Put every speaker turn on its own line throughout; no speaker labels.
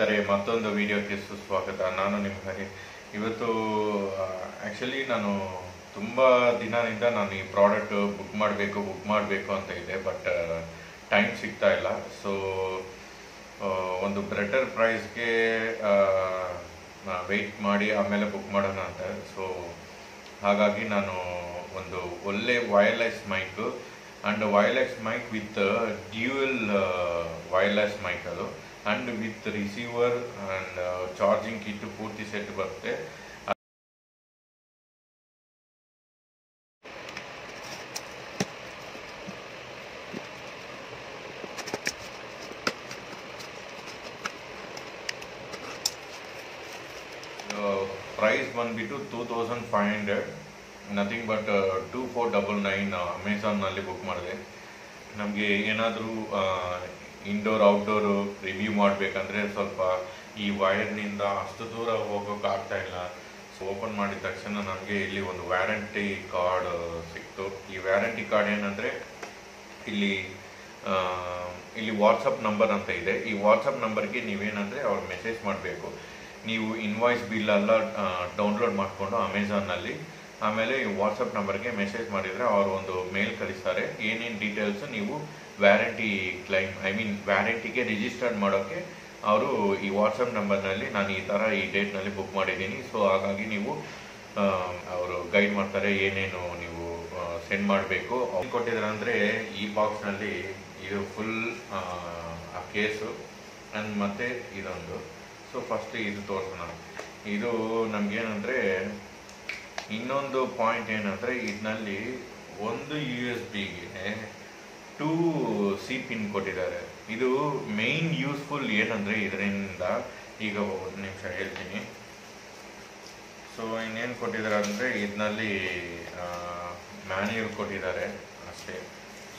ಸ್ನೇಹಿತರೆ, ಮತ್ತೊಂದು ವಿಡಿಯೋಕ್ಕೆ ಸುಸ್ವಾಗತ. ನಾನು ನಿಮ್ಮ ಹರಿ. ಇವತ್ತು ಆ್ಯಕ್ಚುಲಿ ನಾನು ತುಂಬ ದಿನದಿಂದ ನಾನು ಈ ಪ್ರಾಡಕ್ಟ್ ಬುಕ್ ಮಾಡಬೇಕು ಅಂತ ಇದೆ, ಬಟ್ ಟೈಮ್ ಸಿಗ್ತಾ ಇಲ್ಲ. ಸೊ ಒಂದು ಬೆಟರ್ ಪ್ರೈಸ್ಗೆ ವೆಯ್ಟ್ ಮಾಡಿ ಆಮೇಲೆ ಬುಕ್ ಮಾಡೋಣ ಅಂತ. ಸೊ ಹಾಗಾಗಿ ನಾನು ಒಂದು ಒಳ್ಳೆ wireless mic and wireless mic with dual wireless mic ಅದು, and with receiver and charging kit ಪೂರ್ತಿ ಸೆಟ್ ಬರುತ್ತೆ. ಪ್ರೈಸ್ ಬಂದ್ಬಿಟ್ಟು 2500, ನಥಿಂಗ್ ಬಟ್ 2499 ಅಮೆಝಾನ್ನಲ್ಲಿ ಬುಕ್ ಮಾಡಿದೆ. ನಮಗೆ ಏನಾದರೂ ಇಂಡೋರ್ ಔಟ್ಡೋರು ರಿವ್ಯೂ ಮಾಡಬೇಕಂದ್ರೆ ಸ್ವಲ್ಪ ಈ ವೈರ್ನಿಂದ ಅಷ್ಟು ದೂರ ಹೋಗೋಕೆ ಆಗ್ತಾ ಇಲ್ಲ. ಸೊ ಓಪನ್ ಮಾಡಿದ ತಕ್ಷಣ ನನಗೆ ಇಲ್ಲಿ ಒಂದು ವ್ಯಾರಂಟಿ ಕಾರ್ಡ್ ಸಿಕ್ತು. ಈ ವ್ಯಾರಂಟಿ ಕಾರ್ಡ್ ಏನಂದರೆ ಇಲ್ಲಿ ವಾಟ್ಸಪ್ ನಂಬರ್ ಅಂತ ಇದೆ. ಈ ವಾಟ್ಸಪ್ ನಂಬರ್ಗೆ ನೀವೇನಂದರೆ ಅವ್ರು ಮೆಸೇಜ್ ಮಾಡಬೇಕು. ನೀವು ಇನ್ವಾಯ್ಸ್ ಬಿಲ್ ಎಲ್ಲ ಡೌನ್ಲೋಡ್ ಮಾಡಿಕೊಂಡು ಅಮೆಝಾನ್ನಲ್ಲಿ, ಆಮೇಲೆ ಈ ವಾಟ್ಸಪ್ ನಂಬರ್ಗೆ ಮೆಸೇಜ್ ಮಾಡಿದರೆ ಅವರು ಒಂದು ಮೇಲ್ ಕಳಿಸ್ತಾರೆ. ಏನೇನು ಡೀಟೇಲ್ಸು ನೀವು ವ್ಯಾರಂಟಿ ಕ್ಲೈಮ್ ವ್ಯಾರಂಟಿಗೆ ರಿಜಿಸ್ಟರ್ಡ್ ಮಾಡೋಕ್ಕೆ ಅವರು ಈ ವಾಟ್ಸಪ್ ನಂಬರ್ನಲ್ಲಿ ನಾನು ಈ ಡೇಟ್ನಲ್ಲಿ ಬುಕ್ ಮಾಡಿದ್ದೀನಿ. ಸೊ ಹಾಗಾಗಿ ನೀವು ಅವರು ಗೈಡ್ ಮಾಡ್ತಾರೆ ಏನೇನು ನೀವು ಸೆಂಡ್ ಮಾಡಬೇಕು. ಅವ್ರು ಕೊಟ್ಟಿದ್ದಾರೆ ಅಂದರೆ ಈ ಬಾಕ್ಸ್ನಲ್ಲಿ ಇದು ಫುಲ್ ಆ ಕೇಸು ಆ್ಯಂಡ್ ಮತ್ತು ಇದೊಂದು. ಸೊ ಫಸ್ಟ್ ಇದು ತೋರಿಸೋಣ. ಇದು ನಮಗೇನಂದರೆ ಇನ್ನೊಂದು ಪಾಯಿಂಟ್ ಏನಂದರೆ ಇದರಲ್ಲಿ ಒಂದು USB-ಗೆ 2 C ಪಿನ್ ಕೊಟ್ಟಿದ್ದಾರೆ. ಇದು ಮೇನ್ ಯೂಸ್ಫುಲ್ ಏನಂದರೆ ಇದರಿಂದ ಈಗ ಒಂದು ನಿಮಿಷ ಹೇಳ್ತೀನಿ. ಸೊ ಇನ್ನೇನು ಕೊಟ್ಟಿದ್ದಾರೆ ಅಂದರೆ ಇದರಲ್ಲಿ ಮ್ಯಾನ್ಯುಯಲ್ ಕೊಟ್ಟಿದ್ದಾರೆ ಅಷ್ಟೇ,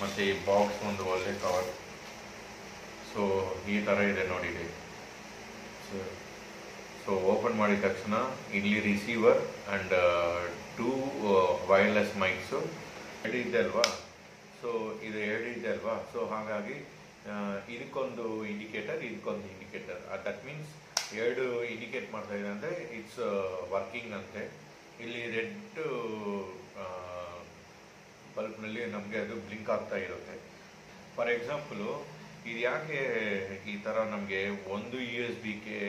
ಮತ್ತು ಈ ಬಾಕ್ಸ್ ಒಂದು ಒಳ್ಳೆ ಕವರ್. ಸೊ ಈ ಥರ ಇದೆ ನೋಡಿ. ಸೊ ಓಪನ್ ಮಾಡಿದ ತಕ್ಷಣ ಇಲ್ಲಿ ರಿಸೀವರ್ ಆ್ಯಂಡ್ 2 ವೈರ್ಲೆಸ್ ಮೈಕ್ಸು ಇದೆ ಅಲ್ವಾ. ಸೊ ಇದು ಇದೆ ಅಲ್ವಾ. ಸೊ ಹಾಗಾಗಿ ಇದಕ್ಕೊಂದು ಇಂಡಿಕೇಟರ್, ದಟ್ ಮೀನ್ಸ್ 2 ಇಂಡಿಕೇಟ್ ಮಾಡ್ತಾ ಇದೆ ಅಂದರೆ ಇಟ್ಸ್ ವರ್ಕಿಂಗ್ ಅಂತೆ. ಇಲ್ಲಿ ರೆಡ್ ಬಲ್ಬ್ನಲ್ಲಿ ನಮಗೆ ಅದು ಬ್ಲಿಂಕ್ ಆಗ್ತಾ ಇರುತ್ತೆ. ಫಾರ್ ಎಕ್ಸಾಂಪಲು ಇದು ಯಾಕೆ ಈ ಥರ ನಮಗೆ ಒಂದು USB-ಗೆ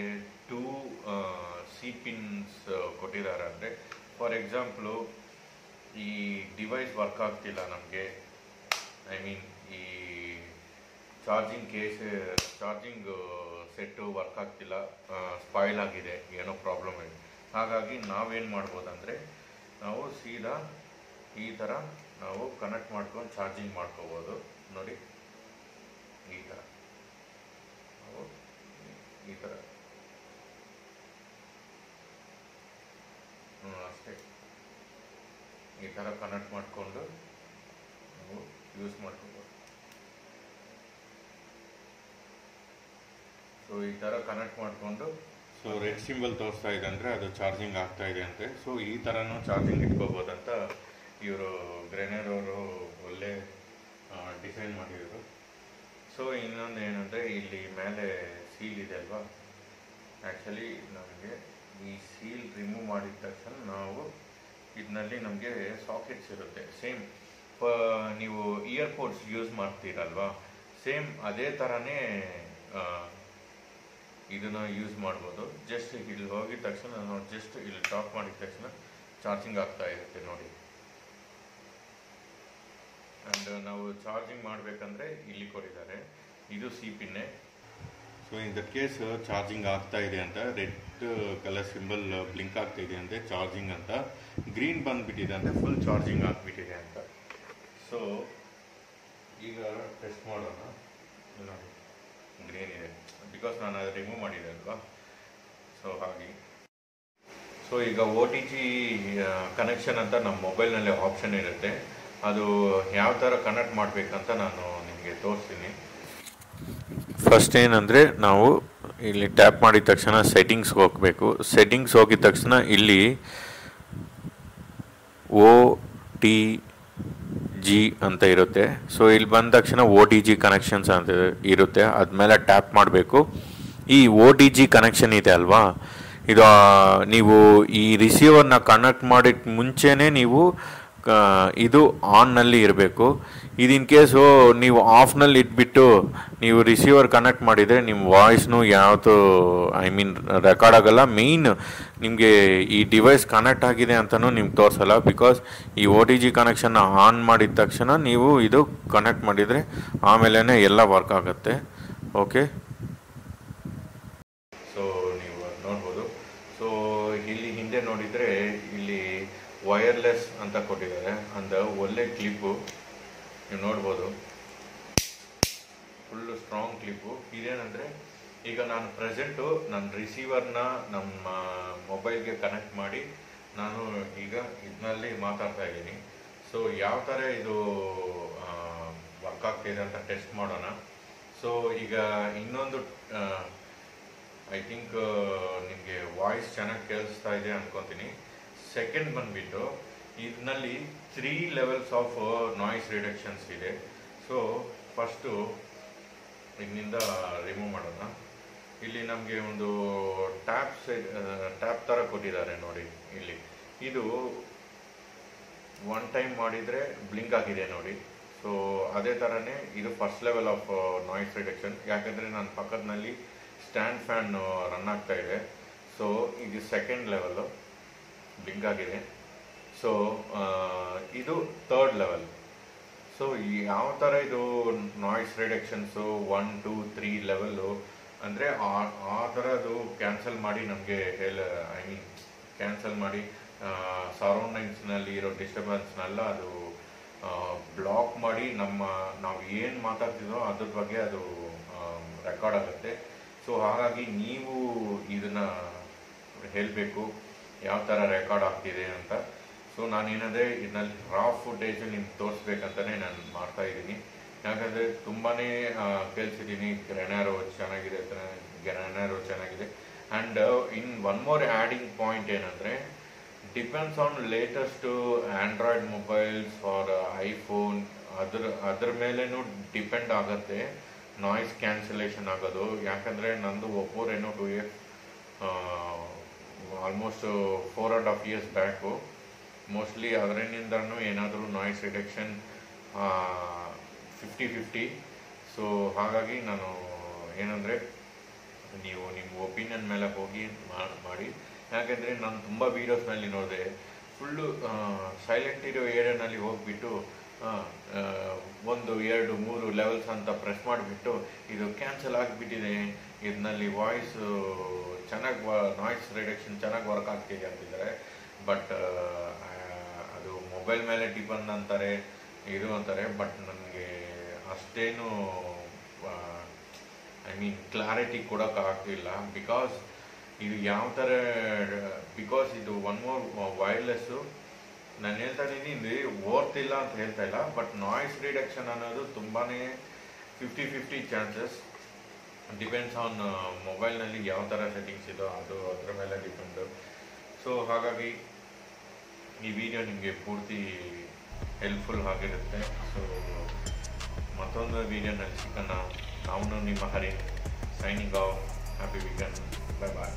2 C ಪಿನ್ಸ್ ಕೊಟ್ಟಿದ್ದಾರೆ ಅಂದರೆ, ಫಾರ್ ಎಕ್ಸಾಂಪಲು ಈ ಡಿವೈಸ್ ವರ್ಕ್ ಆಗ್ತಿಲ್ಲ ನಮಗೆ, ಈ ಚಾರ್ಜಿಂಗ್ ಸೆಟ್ಟು ವರ್ಕ್ ಆಗ್ತಿಲ್ಲ, ಸ್ಪಾಯ್ಲ್ ಆಗಿದೆ, ಏನೋ ಪ್ರಾಬ್ಲಮ್ ಇದೆ. ಹಾಗಾಗಿ ನಾವೇನು ಮಾಡ್ಬೋದಂದರೆ ನಾವು ಸೀದಾ ಈ ಥರ ನಾವು ಕನೆಕ್ಟ್ ಮಾಡ್ಕೊಂಡು ಚಾರ್ಜಿಂಗ್ ಮಾಡ್ಕೋಬೋದು. ನೋಡಿ ಈ ಥರ ನಾವು ಈ ಥರ ಅಷ್ಟೇ ಈ ಥರ ಕನೆಕ್ಟ್ ಮಾಡಿಕೊಂಡು ನಾವು ಯೂಸ್ ಮಾಡ್ಕೋಬೋದು. ಸೊ ಈ ಥರ ಕನೆಕ್ಟ್ ಮಾಡಿಕೊಂಡು, ಸೊ ರೆಡ್ ಸಿಂಬಲ್ ತೋರಿಸ್ತಾ ಇದೆ ಅಂದರೆ ಅದು ಚಾರ್ಜಿಂಗ್ ಆಗ್ತಾ ಇದೆ ಅಂತೆ. ಸೊ ಈ ಥರನೂ ಚಾರ್ಜಿಂಗ್ ಇಟ್ಕೋಬೋದಂತ ಇವರು ಗ್ರೆನೇಡ್ ಅವರು ಒಳ್ಳೆ ಡಿಸೈನ್ ಮಾಡಿದರು. ಸೊ ಇನ್ನೊಂದು ಏನಂದರೆ ಇಲ್ಲಿ ಮೇಲೆ ಸೀಲ್ ಇದೆ ಅಲ್ವಾ. ಆ್ಯಕ್ಚುಲಿ ನಮಗೆ ಈ ಸೀಲ್ ರಿಮೂವ್ ಮಾಡಿದ ತಕ್ಷಣ ನಾವು ಇದರಲ್ಲಿ ನಮಗೆ ಸಾಕೆಟ್ಸ್ ಇರುತ್ತೆ. ಸೇಮ್ ನೀವು ಇಯರ್ಪೋಡ್ಸ್ ಯೂಸ್ ಮಾಡ್ತೀರಲ್ವಾ, ಸೇಮ್ ಅದೇ ಥರನೇ ಇದನ್ನು ಯೂಸ್ ಮಾಡ್ಬೋದು. ಜಸ್ಟ್ ಇಲ್ಲಿ ಹೋಗಿದ ತಕ್ಷಣ ನಾವು ಜಸ್ಟ್ ಇಲ್ಲಿ ಟಾಪ್ ಮಾಡಿದ ತಕ್ಷಣ ಚಾರ್ಜಿಂಗ್ ಆಗ್ತಾ ಇರುತ್ತೆ ನೋಡಿ. ಆ್ಯಂಡ್ ನಾವು ಚಾರ್ಜಿಂಗ್ ಮಾಡಬೇಕಂದ್ರೆ ಇಲ್ಲಿ ಕೊಟ್ಟಿದ್ದಾರೆ, ಇದು C ಪಿನ್ನೇ. So in that case charging ಆಗ್ತಾ ಇದೆ ಅಂತ, ರೆಡ್ ಕಲರ್ ಸಿಂಬಲ್ ಬ್ಲಿಂಕ್ ಆಗ್ತಾ ಇದೆ ಅಂದರೆ ಚಾರ್ಜಿಂಗ್ ಅಂತ, ಗ್ರೀನ್ ಬಂದುಬಿಟ್ಟಿದೆ ಅಂದರೆ ಫುಲ್ ಚಾರ್ಜಿಂಗ್ ಆಗಿಬಿಟ್ಟಿದೆ ಅಂತ. ಸೊ ಈಗ ಟೆಸ್ಟ್ ಮಾಡೋಣ. ನೋಡಿ ಗ್ರೀನ್ ಇದೆ, ಬಿಕಾಸ್ ನಾನು ಅದು ರಿಮೂವ್ ಮಾಡಿದೆ ಅಲ್ವಾ. ಸೊ ಹಾಗೆ ಸೊ ಈಗ OTG ಕನೆಕ್ಷನ್ ಅಂತ ನಮ್ಮ ಮೊಬೈಲ್ನಲ್ಲಿ ಆಪ್ಷನ್ ಇರುತ್ತೆ. ಅದು ಯಾವ ಥರ ಕನೆಕ್ಟ್ ಮಾಡಬೇಕಂತ ನಾನು ನಿಮಗೆ ತೋರಿಸ್ತೀನಿ. ಫಸ್ಟ್ ಏನಂದರೆ ನಾವು ಇಲ್ಲಿ ಟ್ಯಾಪ್ ಮಾಡಿದ ತಕ್ಷಣ ಸೆಟ್ಟಿಂಗ್ಸ್ಗೆ ಹೋಗಬೇಕು. ಸೆಟ್ಟಿಂಗ್ಸ್ ಹೋಗಿದ ತಕ್ಷಣ ಇಲ್ಲಿ OTG ಅಂತ ಇರುತ್ತೆ. ಸೊ ಇಲ್ಲಿ ಬಂದ ತಕ್ಷಣ OTG ಕನೆಕ್ಷನ್ಸ್ ಅಂತ ಇರುತ್ತೆ, ಅದ್ಮೇಲೆ ಟ್ಯಾಪ್ ಮಾಡಬೇಕು. ಈ OTG ಕನೆಕ್ಷನ್ ಇದೆ ಅಲ್ವಾ, ಇದು ನೀವು ಈ ರಿಸೀವರ್ನ ಕನೆಕ್ಟ್ ಮಾಡಿದ ಮುಂಚೆನೇ ನೀವು ಇದು ಆನ್ನಲ್ಲಿ ಇರಬೇಕು. ಇದು ಇನ್ ಕೇಸು ನೀವು ಆಫ್ನಲ್ಲಿ ಇಟ್ಬಿಟ್ಟು ನೀವು ರಿಸೀವರ್ ಕನೆಕ್ಟ್ ಮಾಡಿದರೆ ನಿಮ್ಮ ವಾಯ್ಸ್ನು ಯಾವುದು ರೆಕಾರ್ಡ್ ಆಗೋಲ್ಲ. ಮೇಯ್ನ್ ನಿಮಗೆ ಈ ಡಿವೈಸ್ ಕನೆಕ್ಟ್ ಆಗಿದೆ ಅಂತಲೂ ನಿಮ್ಗೆ ತೋರಿಸಲ್ಲ. ಬಿಕಾಸ್ ಈ OTG ಕನೆಕ್ಷನ್ನ ಆನ್ ಮಾಡಿದ ತಕ್ಷಣ ನೀವು ಇದು ಕನೆಕ್ಟ್ ಮಾಡಿದರೆ ಆಮೇಲೆ ಎಲ್ಲ ವರ್ಕ್ ಆಗುತ್ತೆ. ಓಕೆ, ಸೊ ನೀವು ನೋಡ್ಬೋದು. ಸೊ ಇಲ್ಲಿ ಹಿಂದೆ ನೋಡಿದರೆ ಇಲ್ಲಿ ವೈರ್ಲೆಸ್ ಅಂತ ಕೊಟ್ಟಿದ್ದಾರೆ. ಅಂದ ಒಳ್ಳೆ ಕ್ಲಿಪ್ಪು ನೀವು ನೋಡ್ಬೋದು, ಫುಲ್ಲು ಸ್ಟ್ರಾಂಗ್ ಕ್ಲಿಪ್ಪು. ಇದೇನೆಂದರೆ ಈಗ ನಾನು ಪ್ರೆಸೆಂಟು ನನ್ನ ರಿಸೀವರ್ನ ನಮ್ಮ ಮೊಬೈಲ್ಗೆ ಕನೆಕ್ಟ್ ಮಾಡಿ ನಾನು ಈಗ ಇದರಲ್ಲಿ ಮಾತಾಡ್ತಾ ಇದ್ದೀನಿ. ಸೊ ಯಾವ ಥರ ಇದು ವರ್ಕ್ ಆಗ್ತಿದೆ ಅಂತ ಟೆಸ್ಟ್ ಮಾಡೋಣ. ಸೊ ಈಗ ಇನ್ನೊಂದು ಐ ಥಿಂಕ್ ನಿಮಗೆ ವಾಯ್ಸ್ ಚೆನ್ನಾಗಿ ಕೇಳಿಸ್ತಾ ಇದೆ ಅನ್ಕೊತೀನಿ. ಸೆಕೆಂಡ್ ಬಂದುಬಿಟ್ಟು ಇದರಲ್ಲಿ 3 ಲೆವೆಲ್ಸ್ ಆಫ್ ನಾಯ್ಸ್ ರಿಡಕ್ಷನ್ಸ್ ಇದೆ. ಸೊ ಫಸ್ಟು ಇದರಿಂದ ರಿಮೂವ್ ಮಾಡೋಣ. ಇಲ್ಲಿ ನಮಗೆ ಒಂದು ಟ್ಯಾಪ್ ಥರ ಕೊಟ್ಟಿದ್ದಾರೆ ನೋಡಿ ಇಲ್ಲಿ. ಇದು ಒನ್ ಟೈಮ್ ಮಾಡಿದರೆ ಬ್ಲಿಂಕ್ ಆಗಿದೆ ನೋಡಿ. ಸೊ ಅದೇ ಥರನೇ ಇದು first level of noise reduction. ಯಾಕಂದರೆ ನನ್ನ ಪಕ್ಕದಲ್ಲಿ ಸ್ಟ್ಯಾಂಡ್ ಫ್ಯಾನ್ ರನ್ ಆಗ್ತಾ ಇದೆ. ಸೊ ಇದು ಸೆಕೆಂಡ್ ಲೆವೆಲ್ಲು ಬ್ಲಿಂಕ್ ಆಗಿದೆ. ಸೊ ಇದು ಥರ್ಡ್ ಲೆವೆಲ್. ಸೊ ಯಾವ ಥರ ಇದು ನಾಯ್ಸ್ ರಿಡಕ್ಷನ್ಸು 1, 2, 3 ಲೆವೆಲ್ಲು ಅಂದರೆ ಆ ಥರದ್ದು ಕ್ಯಾನ್ಸಲ್ ಮಾಡಿ ನಮಗೆ ಕ್ಯಾನ್ಸಲ್ ಮಾಡಿ ಸರೌಂಡಿಂಗ್ಸ್ನಲ್ಲಿ ಇರೋ ಡಿಸ್ಟರ್ಬೆನ್ಸ್ನೆಲ್ಲ ಅದು ಬ್ಲಾಕ್ ಮಾಡಿ ನಾವು ಏನು ಮಾತಾಡ್ತಿದ್ದೋ ಅದ್ರ ಬಗ್ಗೆ ಅದು ರೆಕಾರ್ಡ್ ಆಗುತ್ತೆ. ಸೊ ಹಾಗಾಗಿ ನೀವು ಇದನ್ನು ಹೇಳಬೇಕು ಯಾವ ಥರ ರೆಕಾರ್ಡ್ ಆಗ್ತಿದೆ ಅಂತ. ಸೊ ನಾನೇನಂದರೆ ಇದರಲ್ಲಿ ರಾ ಫುಟೇಜು ನಿಮ್ಗೆ ತೋರಿಸ್ಬೇಕಂತಲೇ ನಾನು ಮಾಡ್ತಾಯಿದ್ದೀನಿ. ಯಾಕಂದರೆ ತುಂಬಾ ಕೇಳಿಸಿದ್ದೀನಿ ಗ್ರೆನಾರೋ ಚೆನ್ನಾಗಿದೆ, and in one more adding point ಏನಂದರೆ depends on latest android mobiles or iPhone ಅದ್ರ ಮೇಲೇನೂ ಡಿಪೆಂಡ್ ಆಗುತ್ತೆ ನಾಯ್ಸ್ ಕ್ಯಾನ್ಸಲೇಷನ್ ಆಗೋದು. ಯಾಕಂದರೆ ನಂದು Oppo Reno 2X almost 4.5 years back mostly ಅದರಿಂದನೂ ಏನಾದರೂ ನಾಯ್ಸ್ ರಿಡಕ್ಷನ್ 50-50. ಸೊ ಹಾಗಾಗಿ ನಾನು ಏನಂದರೆ ನೀವು ನಿಮ್ಮ ಒಪಿನಿಯನ್ ಮೇಲೆ ಹೋಗಿ ಮಾಡಿ. ಯಾಕೆಂದರೆ ನಾನು ತುಂಬ ವೀಡಿಯೋಸ್ನಲ್ಲಿ ನೋಡಿದೆ ಫುಲ್ಲು ಸೈಲೆಂಟ್ ಇರೋ ಏರಿಯಾನಲ್ಲಿ ಹೋಗಿಬಿಟ್ಟು 1, 2, 3 ಲೆವೆಲ್ಸ್ ಅಂತ ಪ್ರೆಸ್ ಮಾಡಿಬಿಟ್ಟು ಇದು ಕ್ಯಾನ್ಸಲ್ ಆಗಿಬಿಟ್ಟಿದೆ, ಇದರಲ್ಲಿ ವಾಯ್ಸು ಚೆನ್ನಾಗಿ ನಾಯ್ಸ್ ರಿಡಕ್ಷನ್ ಚೆನ್ನಾಗಿ ವರ್ಕ್ ಆಗ್ತಿದೆ ಅಂತಿದ್ದಾರೆ. ಬಟ್ ಅದು ಮೊಬೈಲ್ ಮೇಲೆ ಡಿಪೆಂಡ್ ಅಂತಾರೆ, ಇದು ಅಂತಾರೆ. ಬಟ್ ನನಗೆ ಅಷ್ಟೇನು ಕ್ಲಾರಿಟಿ ಕೊಡೋಕ್ಕಾಗ್ತಿಲ್ಲ. ಬಿಕಾಸ್ ಇದು ಯಾವ ಥರ ಬಿಕಾಸ್ ಇದು ಒನ್ ಮೋರ್ ವೈರ್ಲೆಸ್ಸು ನಾನು ಹೇಳ್ತಾ ಇದ್ದೀನಿ, ಇದು ಓರ್ತಿಲ್ಲ ಅಂತ ಹೇಳ್ತಾ ಇಲ್ಲ. ಬಟ್ ನಾಯ್ಸ್ ರಿಡಕ್ಷನ್ ಅನ್ನೋದು ತುಂಬಾ 50-50 ಚಾನ್ಸಸ್. ಡಿಪೆಂಡ್ಸ್ ಆನ್ ಮೊಬೈಲ್ನಲ್ಲಿ ಯಾವ ಥರ ಸೆಟ್ಟಿಂಗ್ಸ್ ಇದೋ ಅದು ಅದರ ಮೇಲೆ ಡಿಪೆಂಡು. ಸೊ ಹಾಗಾಗಿ ಈ ವಿಡಿಯೋ ನಿಮಗೆ ಪೂರ್ತಿ ಹೆಲ್ಪ್ಫುಲ್ ಆಗಿರುತ್ತೆ. ಸೊ ಮತ್ತೊಂದು ವಿಡಿಯೋನಲ್ಲಿ ಸಿಗೋಣ. ನಾವು ನಿಮ್ಮ Hari signing off. Happy weekend. Bye ಬಾಯ್.